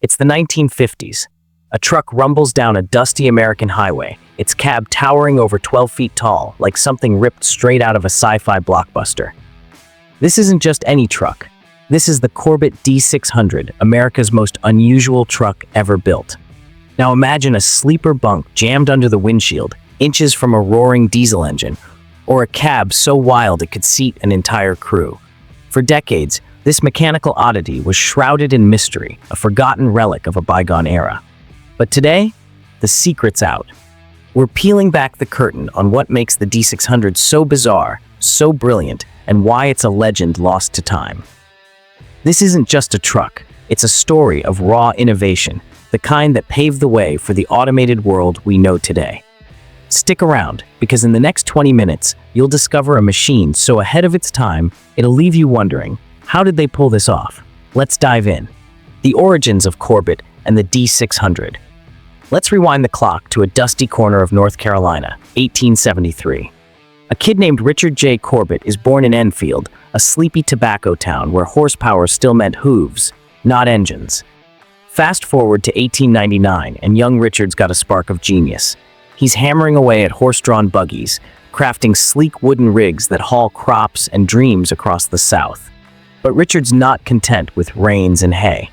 It's the 1950s. A truck rumbles down a dusty American highway, its cab towering over 12 feet tall, like something ripped straight out of a sci-fi blockbuster. This isn't just any truck. This is the Corbitt D600, America's most unusual truck ever built. Now imagine a sleeper bunk jammed under the windshield, inches from a roaring diesel engine, or a cab so wild it could seat an entire crew. For decades, this mechanical oddity was shrouded in mystery, a forgotten relic of a bygone era. But today, the secret's out. We're peeling back the curtain on what makes the D600 so bizarre, so brilliant, and why it's a legend lost to time. This isn't just a truck, it's a story of raw innovation, the kind that paved the way for the automated world we know today. Stick around, because in the next 20 minutes, you'll discover a machine so ahead of its time, it'll leave you wondering, how did they pull this off? Let's dive in. The origins of Corbitt and the D600. Let's rewind the clock to a dusty corner of North Carolina, 1873. A kid named Richard J. Corbitt is born in Enfield, a sleepy tobacco town where horsepower still meant hooves, not engines. Fast forward to 1899, and young Richard's got a spark of genius. He's hammering away at horse-drawn buggies, crafting sleek wooden rigs that haul crops and dreams across the South. But Richard's not content with reins and hay.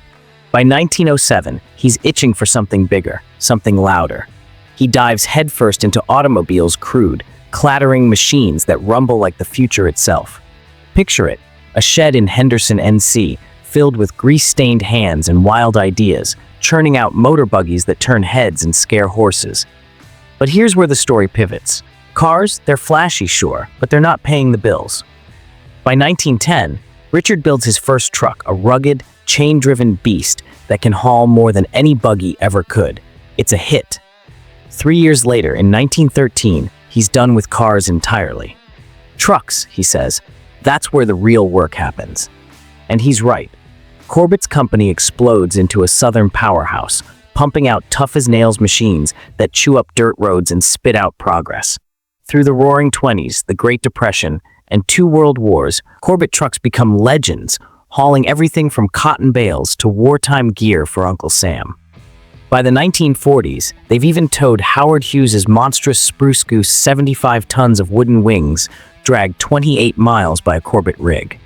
By 1907, he's itching for something bigger, something louder. He dives headfirst into automobiles' crude, clattering machines that rumble like the future itself. Picture it, a shed in Henderson, NC, filled with grease-stained hands and wild ideas, churning out motor buggies that turn heads and scare horses. But here's where the story pivots. Cars, they're flashy, sure, but they're not paying the bills. By 1910, Richard builds his first truck, a rugged, chain-driven beast that can haul more than any buggy ever could. It's a hit. 3 years later, in 1913, he's done with cars entirely. Trucks, he says, that's where the real work happens. And he's right. Corbitt's company explodes into a southern powerhouse, pumping out tough-as-nails machines that chew up dirt roads and spit out progress. Through the Roaring '20s, the Great Depression, and 2 world wars, Corbitt trucks become legends, hauling everything from cotton bales to wartime gear for Uncle Sam. By the 1940s, they've even towed Howard Hughes's monstrous Spruce Goose 75 tons of wooden wings, dragged 28 miles by a Corbitt rig.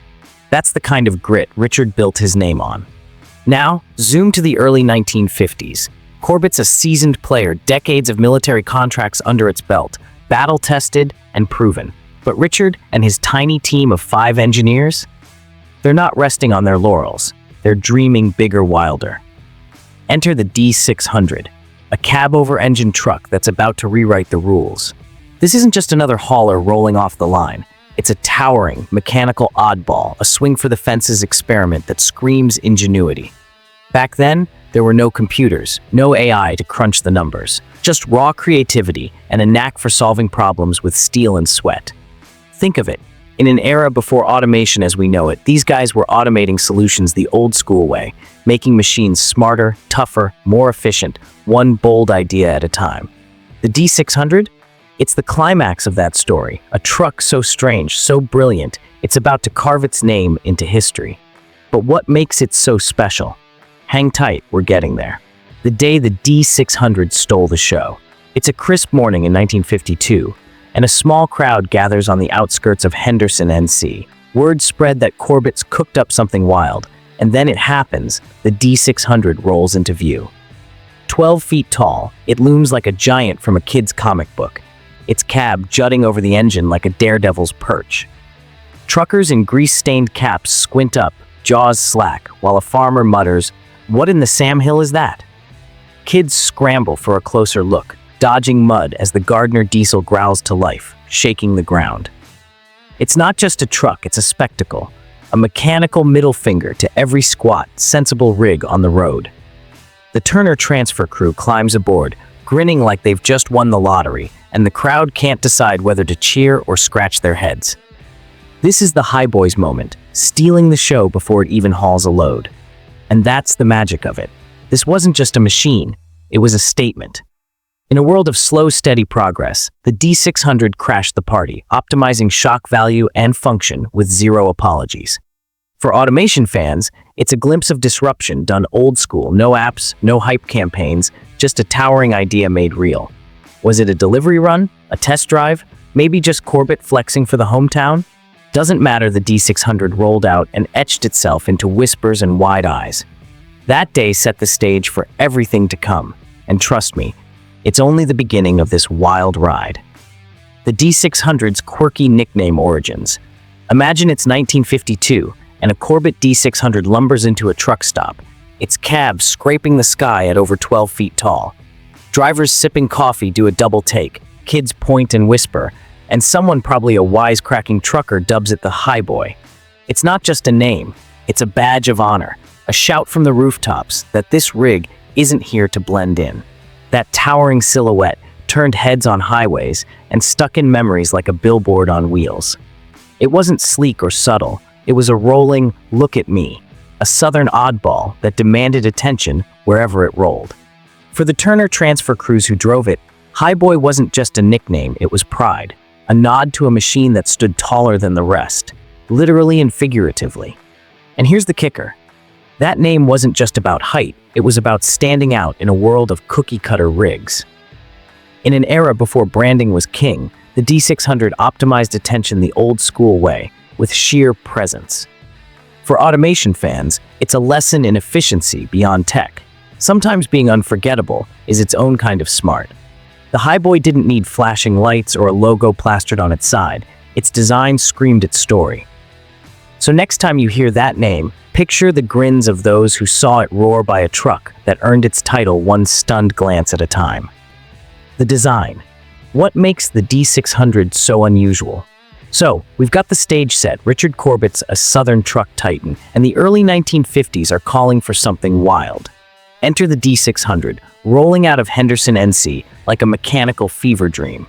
That's the kind of grit Richard built his name on. Now, zoom to the early 1950s. Corbitt's a seasoned player, decades of military contracts under its belt, battle-tested and proven. But Richard and his tiny team of 5 engineers? They're not resting on their laurels. They're dreaming bigger, wilder. Enter the D600, a cab-over-engine truck that's about to rewrite the rules. This isn't just another hauler rolling off the line. It's a towering, mechanical oddball, a swing-for-the-fences experiment that screams ingenuity. Back then, there were no computers, no AI to crunch the numbers, just raw creativity and a knack for solving problems with steel and sweat. Think of it. In an era before automation as we know it, these guys were automating solutions the old-school way, making machines smarter, tougher, more efficient, one bold idea at a time. The D600? It's the climax of that story, a truck so strange, so brilliant, it's about to carve its name into history. But what makes it so special? Hang tight, we're getting there. The day the D600 stole the show. It's a crisp morning in 1952, and a small crowd gathers on the outskirts of Henderson, NC. Word spread that Corbitt's cooked up something wild, and then it happens, the D600 rolls into view. 12 feet tall, it looms like a giant from a kid's comic book, its cab jutting over the engine like a daredevil's perch. Truckers in grease-stained caps squint up, jaws slack, while a farmer mutters, "What in the Sam Hill is that?" Kids scramble for a closer look, dodging mud as the Gardner diesel growls to life, shaking the ground. It's not just a truck, it's a spectacle, a mechanical middle finger to every squat, sensible rig on the road. The Turner transfer crew climbs aboard, grinning like they've just won the lottery, and the crowd can't decide whether to cheer or scratch their heads. This is the Highboy's moment, stealing the show before it even hauls a load. And that's the magic of it. This wasn't just a machine, it was a statement. In a world of slow, steady progress, the D600 crashed the party, optimizing shock value and function with zero apologies. For automation fans, it's a glimpse of disruption done old school, no apps, no hype campaigns, just a towering idea made real. Was it a delivery run? A test drive? Maybe just Corbitt flexing for the hometown? Doesn't matter, the D600 rolled out and etched itself into whispers and wide eyes. That day set the stage for everything to come, and trust me, it's only the beginning of this wild ride. The D600's quirky nickname origins. Imagine it's 1952, and a Corbitt D600 lumbers into a truck stop, its cab scraping the sky at over 12 feet tall. Drivers sipping coffee do a double take, kids point and whisper, and someone, probably a wisecracking trucker, dubs it the Highboy. It's not just a name, it's a badge of honor, a shout from the rooftops that this rig isn't here to blend in. That towering silhouette turned heads on highways and stuck in memories like a billboard on wheels. It wasn't sleek or subtle, it was a rolling, look at me, a southern oddball that demanded attention wherever it rolled. For the Turner transfer crews who drove it, Highboy wasn't just a nickname, it was pride, a nod to a machine that stood taller than the rest, literally and figuratively. And here's the kicker. That name wasn't just about height, it was about standing out in a world of cookie-cutter rigs. In an era before branding was king, the D600 optimized attention the old-school way, with sheer presence. For automation fans, it's a lesson in efficiency beyond tech. Sometimes being unforgettable is its own kind of smart. The Highboy didn't need flashing lights or a logo plastered on its side. Its design screamed its story. So next time you hear that name, picture the grins of those who saw it roar by a truck that earned its title one stunned glance at a time. The design. What makes the D600 so unusual? So, we've got the stage set. Richard Corbitt's a southern truck titan, and the early 1950s are calling for something wild. Enter the D600, rolling out of Henderson, NC, like a mechanical fever dream.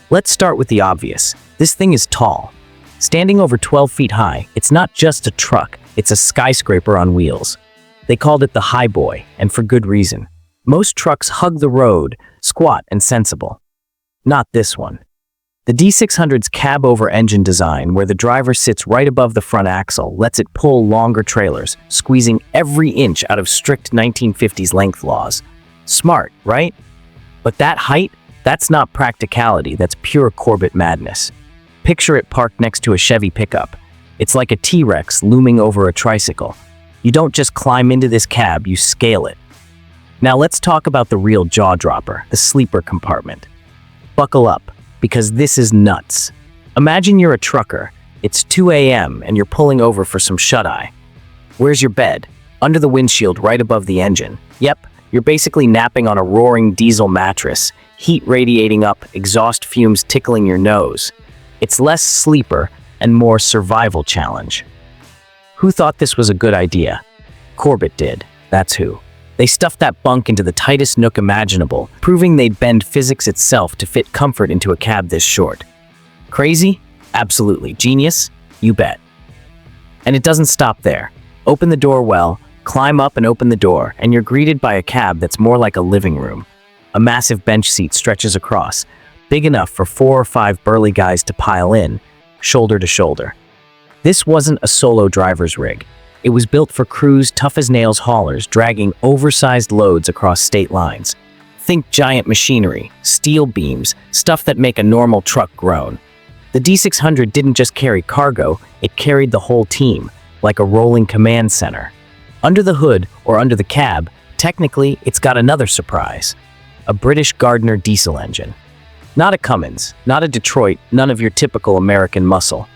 Let's start with the obvious. This thing is tall. Standing over 12 feet high, it's not just a truck, it's a skyscraper on wheels. They called it the Highboy, and for good reason. Most trucks hug the road, squat and sensible. Not this one. The D600's cab-over-engine design, where the driver sits right above the front axle, lets it pull longer trailers, squeezing every inch out of strict 1950s length laws. Smart, right? But that height, that's not practicality, that's pure Corbitt madness. Picture it parked next to a Chevy pickup. It's like a T-Rex looming over a tricycle. You don't just climb into this cab, you scale it. Now let's talk about the real jaw-dropper, the sleeper compartment. Buckle up, because this is nuts. Imagine you're a trucker, it's 2 a.m. and you're pulling over for some shut-eye. Where's your bed? Under the windshield, right above the engine. Yep, you're basically napping on a roaring diesel mattress, heat radiating up, exhaust fumes tickling your nose. It's less sleeper and more survival challenge. Who thought this was a good idea? Corbitt did, that's who. They stuffed that bunk into the tightest nook imaginable, proving they'd bend physics itself to fit comfort into a cab this short. Crazy? Absolutely. Genius? You bet. And it doesn't stop there. Open the door well, climb up and open the door, and you're greeted by a cab that's more like a living room. A massive bench seat stretches across, big enough for 4 or 5 burly guys to pile in, shoulder to shoulder. This wasn't a solo driver's rig. It was built for crews tough as nails haulers dragging oversized loads across state lines. Think giant machinery, steel beams, stuff that make a normal truck groan. The D600 didn't just carry cargo, it carried the whole team, like a rolling command center. Under the hood, or under the cab, technically it's got another surprise. A British Gardner diesel engine. Not a Cummins, not a Detroit, none of your typical American muscle.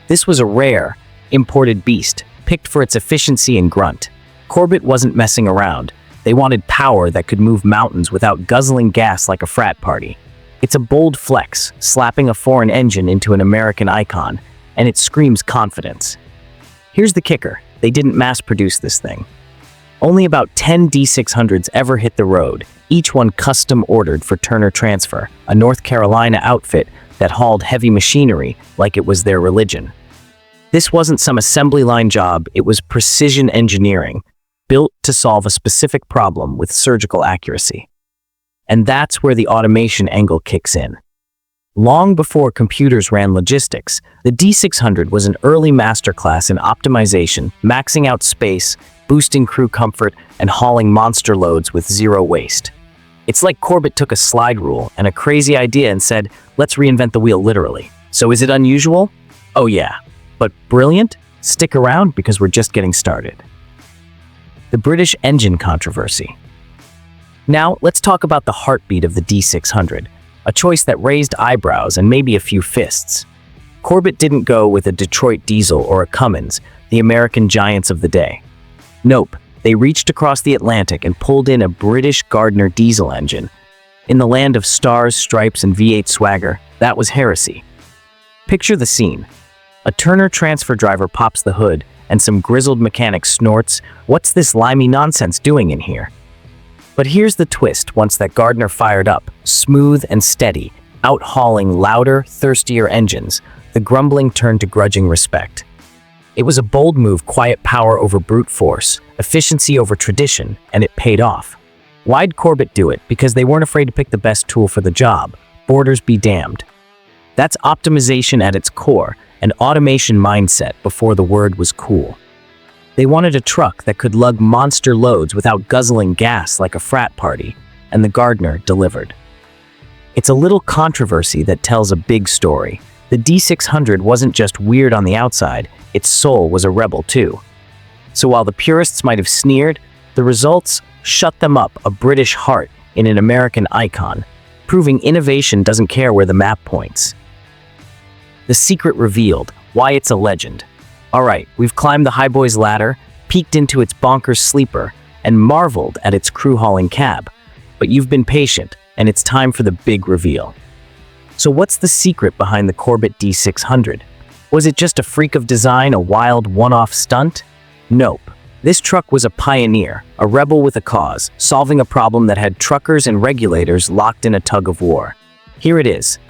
This was a rare, imported beast, picked for its efficiency and grunt. Corbitt wasn't messing around. They wanted power that could move mountains without guzzling gas like a frat party. It's a bold flex, slapping a foreign engine into an American icon, and it screams confidence. Here's the kicker. They didn't mass-produce this thing. Only about 10 D600s ever hit the road, each one custom-ordered for Turner Transfer, a North Carolina outfit that hauled heavy machinery like it was their religion. This wasn't some assembly line job, it was precision engineering, built to solve a specific problem with surgical accuracy. And that's where the automation angle kicks in. Long before computers ran logistics, the D600 was an early masterclass in optimization, maxing out space, boosting crew comfort, and hauling monster loads with zero waste. It's like Corbitt took a slide rule and a crazy idea and said, let's reinvent the wheel literally. So is it unusual? Oh yeah. But brilliant? Stick around because we're just getting started. The British engine controversy. Now, let's talk about the heartbeat of the D600, a choice that raised eyebrows and maybe a few fists. Corbitt didn't go with a Detroit diesel or a Cummins, the American giants of the day. Nope, they reached across the Atlantic and pulled in a British Gardner diesel engine. In the land of stars, stripes, and V8 swagger, that was heresy. Picture the scene. A Turner transfer driver pops the hood, and some grizzled mechanic snorts, "What's this limey nonsense doing in here?" But here's the twist once that Gardner fired up, smooth and steady, out-hauling louder, thirstier engines, the grumbling turned to grudging respect. It was a bold move, quiet power over brute force, efficiency over tradition, and it paid off. Why'd Corbitt do it? Because they weren't afraid to pick the best tool for the job. Borders be damned. That's optimization at its core, an automation mindset before the word was cool. They wanted a truck that could lug monster loads without guzzling gas like a frat party, and the Gardner delivered. It's a little controversy that tells a big story. The D600 wasn't just weird on the outside, its soul was a rebel too. So while the purists might have sneered, the results shut them up, a British heart in an American icon, proving innovation doesn't care where the map points. The secret revealed, why it's a legend. Alright, we've climbed the Highboy's ladder, peeked into its bonkers sleeper, and marveled at its crew-hauling cab. But you've been patient, and it's time for the big reveal. So what's the secret behind the Corbitt D600? Was it just a freak of design, a wild one-off stunt? Nope. This truck was a pioneer, a rebel with a cause, solving a problem that had truckers and regulators locked in a tug-of-war. Here it is.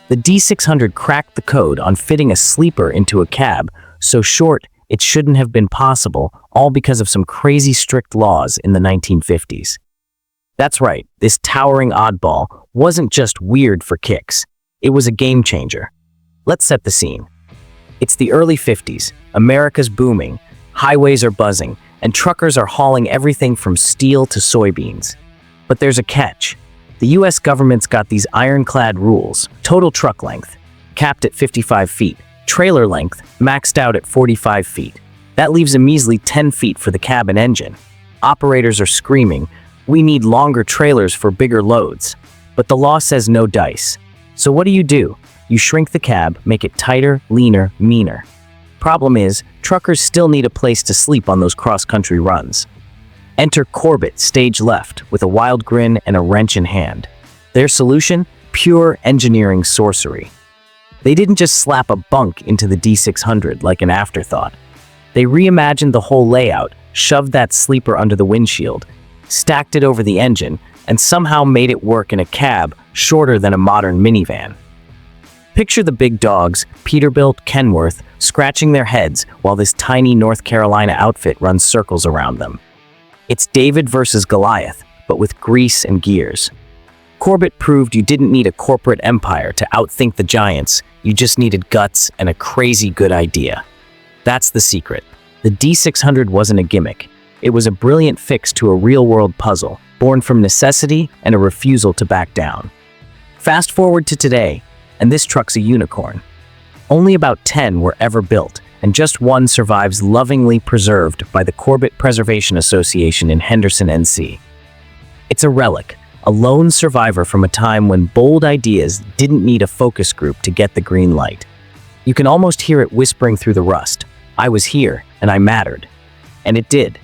The D600 cracked the code on fitting a sleeper into a cab so short it shouldn't have been possible, all because of some crazy strict laws in the 1950s. That's right, this towering oddball wasn't just weird for kicks. It was a game changer. Let's set the scene. It's the early 50s, America's booming, highways are buzzing, and truckers are hauling everything from steel to soybeans. But there's a catch. The US government's got these ironclad rules: total truck length, capped at 55 feet, trailer length, maxed out at 45 feet. That leaves a measly 10 feet for the cab and engine. Operators are screaming, "We need longer trailers for bigger loads." But the law says no dice. So what do? You shrink the cab, make it tighter, leaner, meaner. Problem is, truckers still need a place to sleep on those cross-country runs. Enter Corbitt, stage left, with a wild grin and a wrench in hand. Their solution? Pure engineering sorcery. They didn't just slap a bunk into the D600 like an afterthought. They reimagined the whole layout, shoved that sleeper under the windshield, stacked it over the engine, and somehow made it work in a cab shorter than a modern minivan. Picture the big dogs, Peterbilt, Kenworth, scratching their heads while this tiny North Carolina outfit runs circles around them. It's David versus Goliath, but with grease and gears. Corbitt proved you didn't need a corporate empire to outthink the giants, you just needed guts and a crazy good idea. That's the secret. The D600 wasn't a gimmick. It was a brilliant fix to a real-world puzzle, born from necessity and a refusal to back down. Fast forward to today, and this truck's a unicorn. Only about 10 were ever built, and just one survives, lovingly preserved by the Corbitt Preservation Association in Henderson, NC. It's a relic, a lone survivor from a time when bold ideas didn't need a focus group to get the green light. You can almost hear it whispering through the rust. I was here, and I mattered. And it did.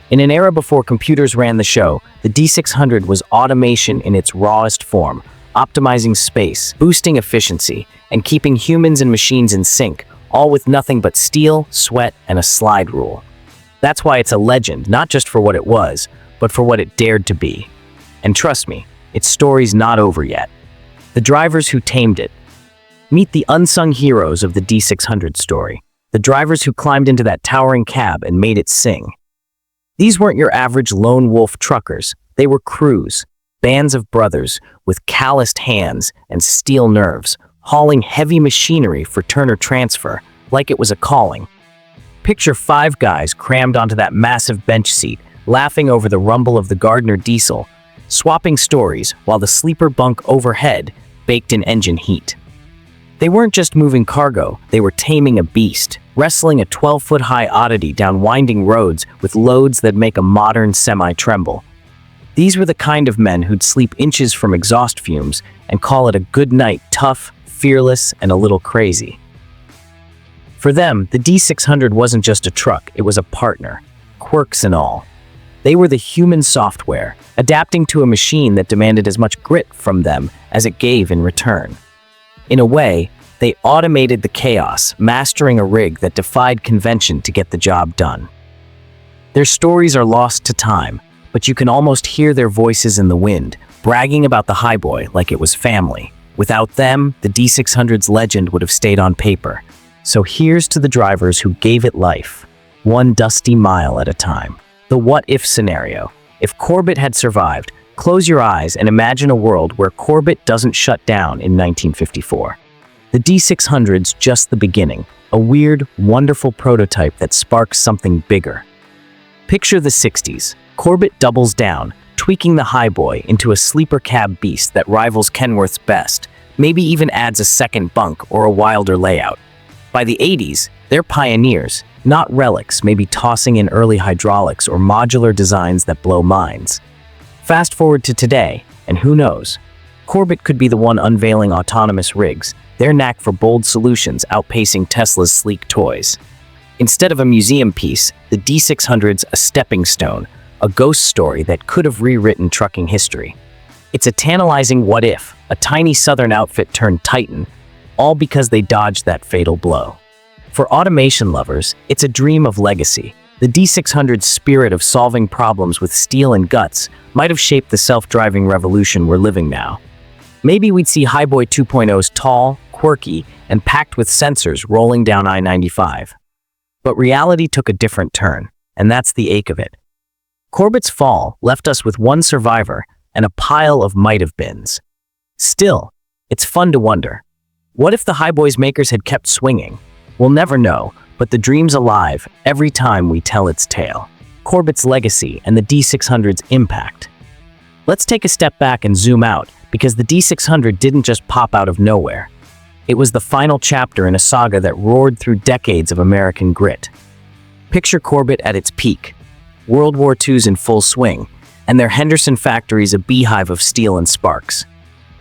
In an era before computers ran the show, the D600 was automation in its rawest form, optimizing space, boosting efficiency, and keeping humans and machines in sync, all with nothing but steel, sweat, and a slide rule. That's why it's a legend, not just for what it was, but for what it dared to be. And trust me, its story's not over yet. The drivers who tamed it. Meet the unsung heroes of the D600 story, the drivers who climbed into that towering cab and made it sing. These weren't your average lone wolf truckers, they were crews, bands of brothers with calloused hands and steel nerves, hauling heavy machinery for Turner Transfer like it was a calling. Picture 5 guys crammed onto that massive bench seat, laughing over the rumble of the Gardner diesel, swapping stories while the sleeper bunk overhead baked in engine heat. They weren't just moving cargo, they were taming a beast, wrestling a 12-foot-high oddity down winding roads with loads that make a modern semi tremble. These were the kind of men who'd sleep inches from exhaust fumes and call it a good night, tough, fearless, and a little crazy. For them, the D600 wasn't just a truck, it was a partner, quirks and all. They were the human software, adapting to a machine that demanded as much grit from them as it gave in return. In a way, they automated the chaos, mastering a rig that defied convention to get the job done. Their stories are lost to time, but you can almost hear their voices in the wind, bragging about the Highboy like it was family. Without them, the D600's legend would have stayed on paper. So here's to the drivers who gave it life, one dusty mile at a time. The what-if scenario. If Corbitt had survived, close your eyes and imagine a world where Corbitt doesn't shut down in 1954. The D600's just the beginning, a weird, wonderful prototype that sparks something bigger. Picture the 60s. Corbitt doubles down, tweaking the Highboy into a sleeper cab beast that rivals Kenworth's best, maybe even adds a second bunk or a wilder layout. By the 80s, they're pioneers, not relics, maybe tossing in early hydraulics or modular designs that blow minds. Fast forward to today, and who knows? Corbitt could be the one unveiling autonomous rigs, their knack for bold solutions outpacing Tesla's sleek toys. Instead of a museum piece, the D600's a stepping stone, a ghost story that could have rewritten trucking history. It's a tantalizing what-if, a tiny southern outfit turned titan, all because they dodged that fatal blow. For automation lovers, it's a dream of legacy. The D600's spirit of solving problems with steel and guts might have shaped the self-driving revolution we're living now. Maybe we'd see Highboy 2.0's tall, quirky, and packed with sensors rolling down I-95. But reality took a different turn, and that's the ache of it. Corbitt's fall left us with one survivor and a pile of might-have-beens. Still, it's fun to wonder. What if the Highboy's makers had kept swinging? We'll never know, but the dream's alive every time we tell its tale. Corbitt's legacy and the D600's impact. Let's take a step back and zoom out, because the D600 didn't just pop out of nowhere. It was the final chapter in a saga that roared through decades of American grit. Picture Corbitt at its peak. World War II's in full swing, and their Henderson factory's a beehive of steel and sparks.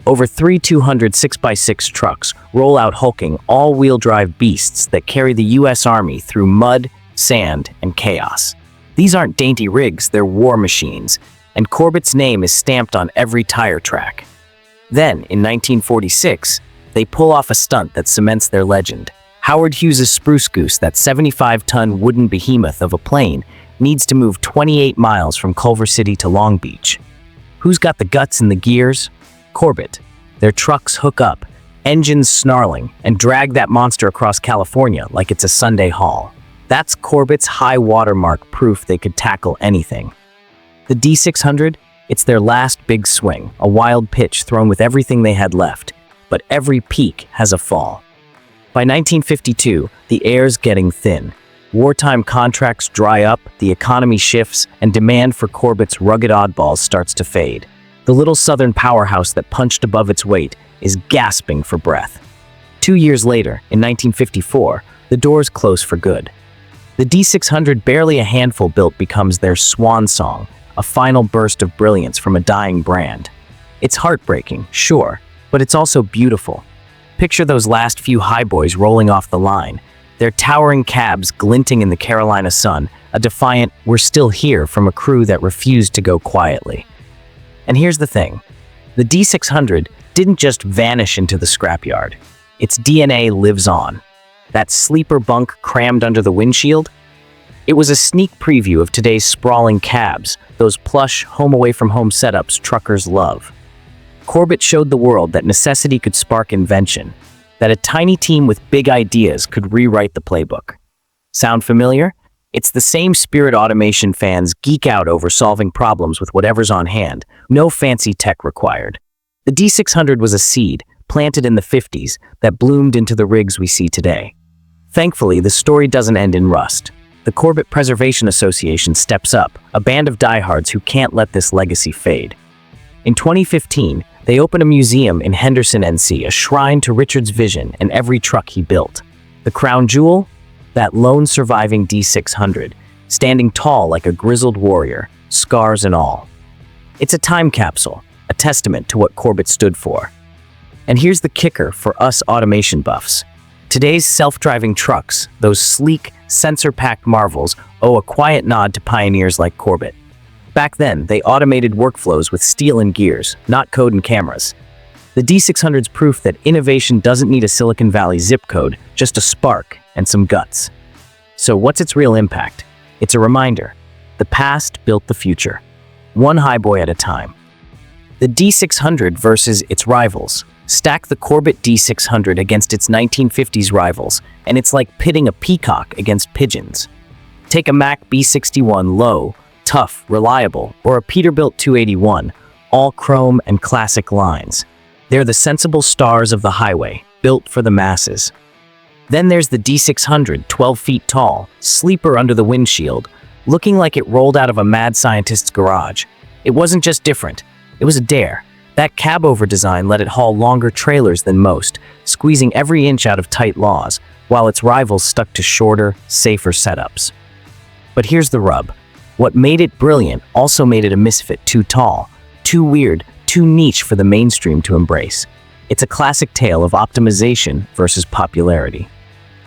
Over 3 200 6x6 trucks roll out hulking, all-wheel drive beasts that carry the U.S. Army through mud, sand, and chaos. These aren't dainty rigs, they're war machines, and Corbitt's name is stamped on every tire track. Then, in 1946, they pull off a stunt that cements their legend. Howard Hughes's Spruce Goose, that 75-ton wooden behemoth of a plane, needs to move 28 miles from Culver City to Long Beach. Who's got the guts and the gears? Corbitt. Their trucks hook up, engines snarling, and drag that monster across California like it's a Sunday haul. That's Corbitt's high watermark proof they could tackle anything. The D600? It's their last big swing, a wild pitch thrown with everything they had left. But every peak has a fall. By 1952, the air's getting thin. Wartime contracts dry up, the economy shifts, and demand for Corbitt's rugged oddballs starts to fade. The little southern powerhouse that punched above its weight is gasping for breath. 2 years later, in 1954, the doors close for good. The D600, barely a handful built, becomes their swan song, a final burst of brilliance from a dying brand. It's heartbreaking, sure, but it's also beautiful. Picture those last few Highboys rolling off the line, their towering cabs glinting in the Carolina sun, a defiant "we're still here" from a crew that refused to go quietly. And here's the thing, the D600 didn't just vanish into the scrapyard. Its DNA lives on. That sleeper bunk crammed under the windshield? It was a sneak preview of today's sprawling cabs, those plush, home-away-from-home setups truckers love. Corbitt showed the world that necessity could spark invention, that a tiny team with big ideas could rewrite the playbook. Sound familiar? It's the same spirit automation fans geek out over, solving problems with whatever's on hand, no fancy tech required. The D600 was a seed, planted in the 50s, that bloomed into the rigs we see today. Thankfully, the story doesn't end in rust. The Corbitt Preservation Association steps up, a band of diehards who can't let this legacy fade. In 2015, they opened a museum in Henderson, NC, a shrine to Richard's vision and every truck he built. The crown jewel? That lone surviving D600, standing tall like a grizzled warrior, scars and all. It's a time capsule, a testament to what Corbitt stood for. And here's the kicker for us automation buffs. Today's self-driving trucks, those sleek, sensor-packed marvels, owe a quiet nod to pioneers like Corbitt. Back then, they automated workflows with steel and gears, not code and cameras. The D600's proof that innovation doesn't need a Silicon Valley zip code, just a spark and some guts. So what's its real impact? It's a reminder. The past built the future, one highboy at a time. The D600 versus its rivals. Stack the Corbitt D600 against its 1950s rivals, and it's like pitting a peacock against pigeons. Take a Mack B61 low, tough, reliable, or a Peterbilt 281, all chrome and classic lines. They're the sensible stars of the highway, built for the masses. Then there's the D600, 12 feet tall, sleeper under the windshield, looking like it rolled out of a mad scientist's garage. It wasn't just different, it was a dare. That cab-over design let it haul longer trailers than most, squeezing every inch out of tight laws, while its rivals stuck to shorter, safer setups. But here's the rub. What made it brilliant also made it a misfit, too tall, too weird, too niche for the mainstream to embrace. It's a classic tale of optimization versus popularity.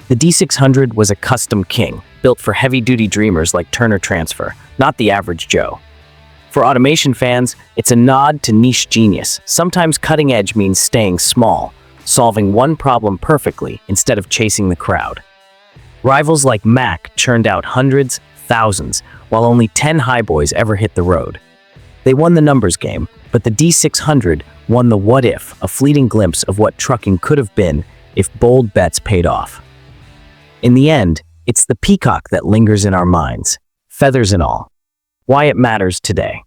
The D600 was a custom king, built for heavy-duty dreamers like Turner Transfer, not the average Joe. For automation fans, it's a nod to niche genius. Sometimes cutting edge means staying small, solving one problem perfectly instead of chasing the crowd. Rivals like Mack churned out hundreds, thousands, while only 10 highboys ever hit the road. They won the numbers game, but the D600 won the what if, a fleeting glimpse of what trucking could have been if bold bets paid off. In the end, it's the peacock that lingers in our minds, feathers and all. Why it matters today.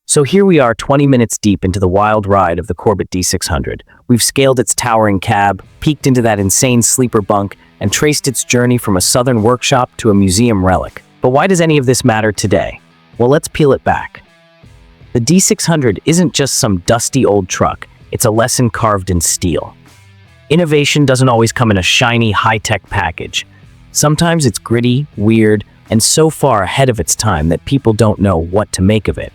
So here we are 20 minutes deep into the wild ride of the Corbitt D600. We've scaled its towering cab, peeked into that insane sleeper bunk, and traced its journey from a southern workshop to a museum relic. But why does any of this matter today? Well, let's peel it back. The D600 isn't just some dusty old truck, it's a lesson carved in steel. Innovation doesn't always come in a shiny, high-tech package. Sometimes it's gritty, weird, and so far ahead of its time that people don't know what to make of it.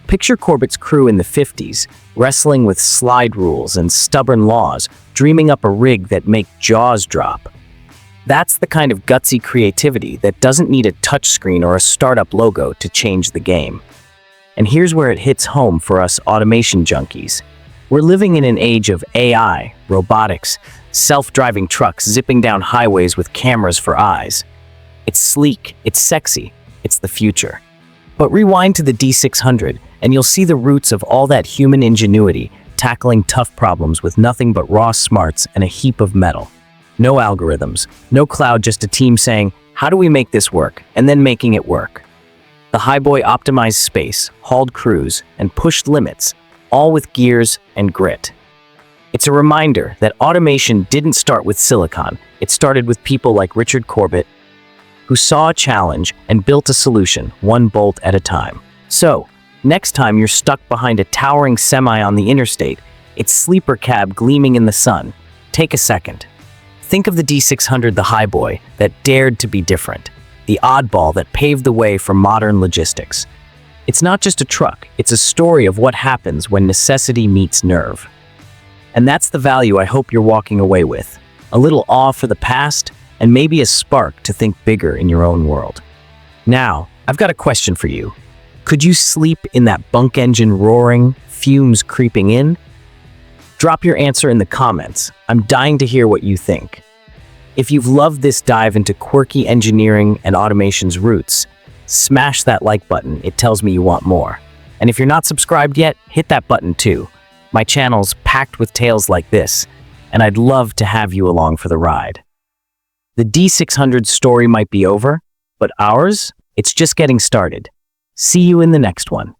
Picture Corbitt's crew in the 50s, wrestling with slide rules and stubborn laws, dreaming up a rig that make jaws drop. That's the kind of gutsy creativity that doesn't need a touchscreen or a startup logo to change the game. And here's where it hits home for us automation junkies. We're living in an age of AI, robotics, self-driving trucks zipping down highways with cameras for eyes. It's sleek, it's sexy, it's the future. But rewind to the D600, and you'll see the roots of all that human ingenuity, tackling tough problems with nothing but raw smarts and a heap of metal. No algorithms, no cloud, just a team saying, how do we make this work, and then making it work. The highboy optimized space, hauled crews, and pushed limits, all with gears and grit. It's a reminder that automation didn't start with silicon, it started with people like Richard Corbitt, who saw a challenge and built a solution, one bolt at a time. So, next time you're stuck behind a towering semi on the interstate, its sleeper cab gleaming in the sun, take a second. Think of the D600, the highboy that dared to be different, the oddball that paved the way for modern logistics. It's not just a truck, it's a story of what happens when necessity meets nerve. And that's the value I hope you're walking away with. A little awe for the past, and maybe a spark to think bigger in your own world. Now, I've got a question for you. Could you sleep in that bunk engine roaring, fumes creeping in? Drop your answer in the comments. I'm dying to hear what you think. If you've loved this dive into quirky engineering and automation's roots, smash that like button. It tells me you want more. And if you're not subscribed yet, hit that button too. My channel's packed with tales like this, and I'd love to have you along for the ride. The D600 story might be over, but ours, it's just getting started. See you in the next one.